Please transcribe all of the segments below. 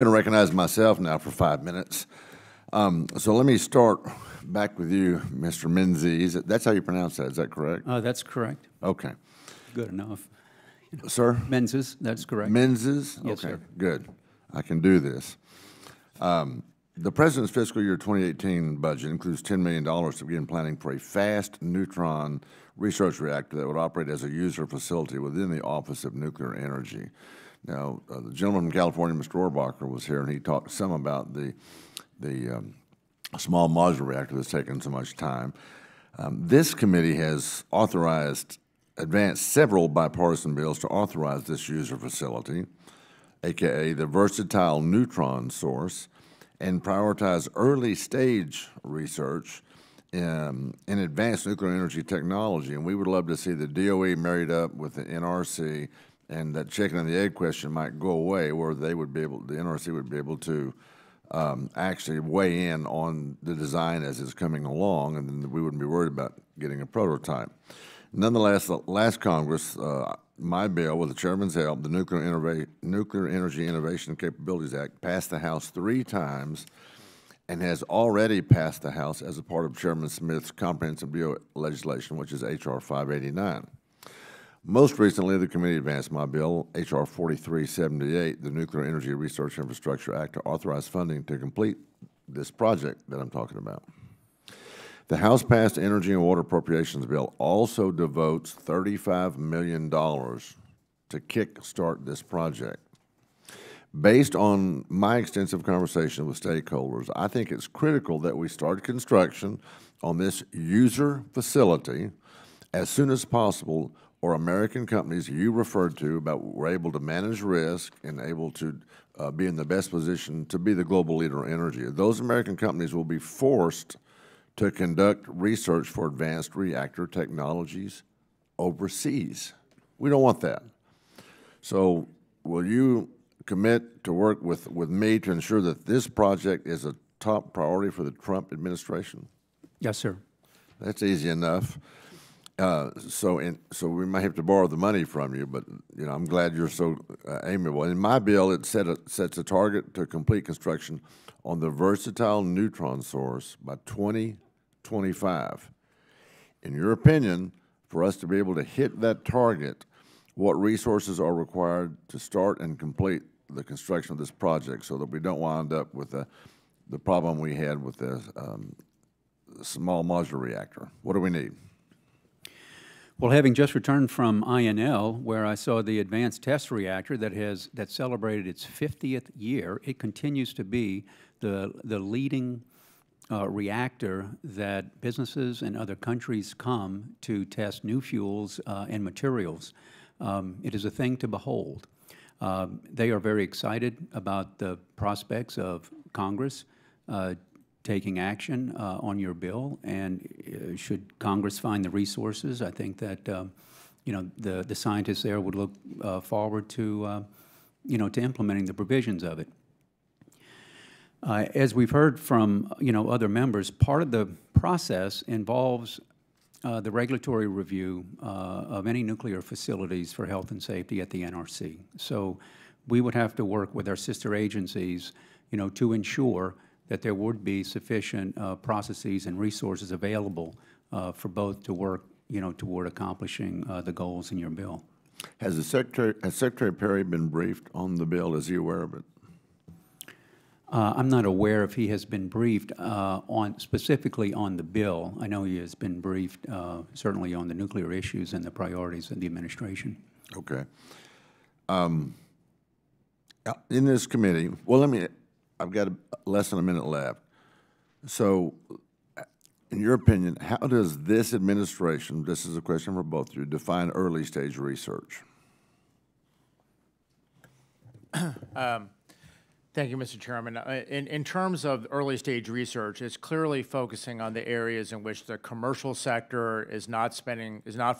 I'm going to recognize myself now for 5 minutes. So let me start back with you, Mr. Menezes. That's how you pronounce that, is that correct? That's correct. Okay. Good enough. Sir? Menezes, that's correct. Menezes? Yes, okay, sir. good. I can do this. The President's fiscal year 2018 budget includes $10 million to begin planning for a fast neutron research reactor that would operate as a user facility within the Office of Nuclear Energy. Now, the gentleman from California, Mr. Rohrbacher, was here, and he talked some about the small modular reactor that's taken so much time. This committee has advanced several bipartisan bills to authorize this user facility, aka the versatile neutron source, and prioritize early-stage research in advanced nuclear energy technology. And we would love to see the DOE married up with the NRC, and that chicken and the egg question might go away, where the NRC would be able to actually weigh in on the design as it's coming along, and then we wouldn't be worried about getting a prototype. Nonetheless, the last Congress, my bill, with the chairman's help, the Nuclear Energy Innovation and Capabilities Act, passed the House 3 times and has already passed the House as a part of Chairman Smith's comprehensive bill legislation, which is H.R. 589. Most recently, the committee advanced my bill, H.R. 4378, the Nuclear Energy Research Infrastructure Act, to authorize funding to complete this project that I'm talking about. The House-passed Energy and Water Appropriations Bill also devotes $35 million to kick-start this project. Based on my extensive conversation with stakeholders, I think it's critical that we start construction on this user facility as soon as possible, or American companies you referred to were able to manage risk and able to be in the best position to be the global leader in energy. Those American companies will be forced to conduct research for advanced reactor technologies overseas. We don't want that. So will you commit to work with me to ensure that this project is a top priority for the Trump administration? Yes, sir. That's easy enough. So we might have to borrow the money from you, but I'm glad you're so amiable. In my bill, it sets a target to complete construction on the versatile neutron source by 2025. In your opinion, for us to be able to hit that target, what resources are required to start and complete the construction of this project so that we don't wind up with the problem we had with the small modular reactor? What do we need? Well, having just returned from INL, where I saw the advanced test reactor that celebrated its 50th year, it continues to be the leading reactor that businesses and other countries come to test new fuels and materials. It is a thing to behold. They are very excited about the prospects of Congress taking action on your bill, and should Congress find the resources, I think that the scientists there would look forward to to implementing the provisions of it. As we've heard from other members, part of the process involves the regulatory review of any nuclear facilities for health and safety at the NRC. So we would have to work with our sister agencies, to ensure that there would be sufficient processes and resources available for both to work, toward accomplishing the goals in your bill. Has Secretary Perry been briefed on the bill? Is he aware of it? I'm not aware if he has been briefed specifically on the bill. I know he has been briefed certainly on the nuclear issues and the priorities of the administration. Okay. In this committee, I've got less than a minute left. So, in your opinion, how does this administration, this is a question for both of you, define early stage research? Thank you, Mr. Chairman. In terms of early stage research, it's clearly focusing on the areas in which the commercial sector is not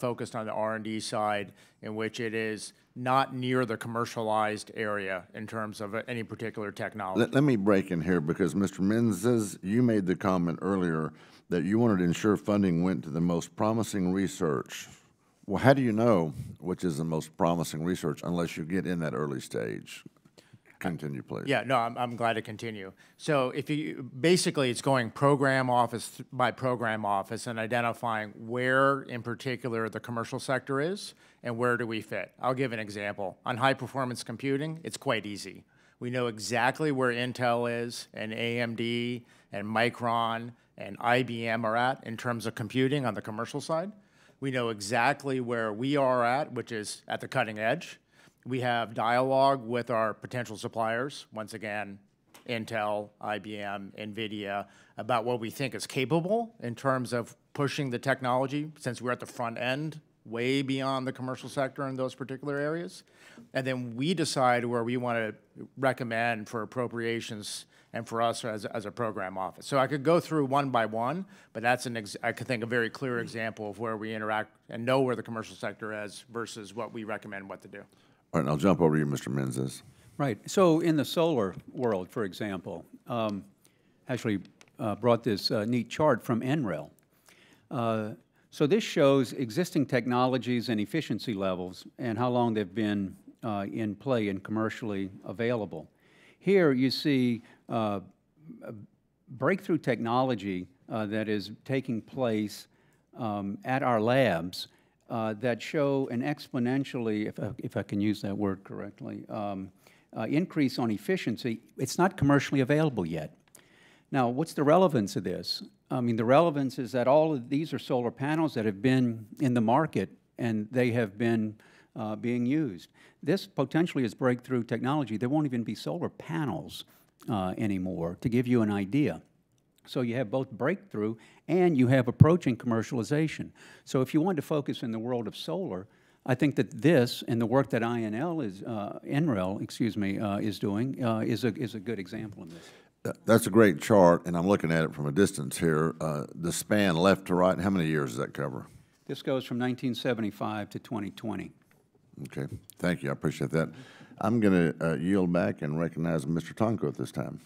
focused on the R&D side, in which it is not near the commercialized area in terms of any particular technology. Let me break in here, because Mr. Menezes, you made the comment earlier that you wanted to ensure funding went to the most promising research. Well, how do you know which is the most promising research unless you get in that early stage? continue, please. Yeah, no, I'm glad to continue. So if you, basically it's going program office by program office and identifying where in particular the commercial sector is and where do we fit. I'll give an example. On high performance computing, it's quite easy. We know exactly where Intel is and AMD and Micron and IBM are at in terms of computing on the commercial side. We know exactly where we are at, which is at the cutting edge. We have dialogue with our potential suppliers, once again, Intel, IBM, NVIDIA, about what we think is capable in terms of pushing the technology, since we're at the front end, way beyond the commercial sector in those particular areas. And then we decide where we want to recommend for appropriations and for us as a program office. So I could go through one by one, but that's I could think a very clear example of where we interact and know where the commercial sector is versus what we recommend what to do. All right, and I'll jump over to you, Mr. Menezes. Right. So in the solar world, for example, actually brought this neat chart from NREL. So this shows existing technologies and efficiency levels and how long they've been in play and commercially available. Here you see breakthrough technology that is taking place at our labs that show an exponentially, if I can use that word correctly, increase on efficiency. It's not commercially available yet. Now, what's the relevance of this? I mean, the relevance is that all of these are solar panels that have been in the market and they have been being used. This potentially is breakthrough technology. There won't even be solar panels anymore, to give you an idea. So you have both breakthrough and you have approaching commercialization. So if you want to focus in the world of solar, I think that this and the work that NREL is doing is a good example of this. That's a great chart, and I'm looking at it from a distance here. The span left to right, how many years does that cover? This goes from 1975 to 2020. Okay, thank you. I appreciate that. I'm going to yield back and recognize Mr. Tonko at this time.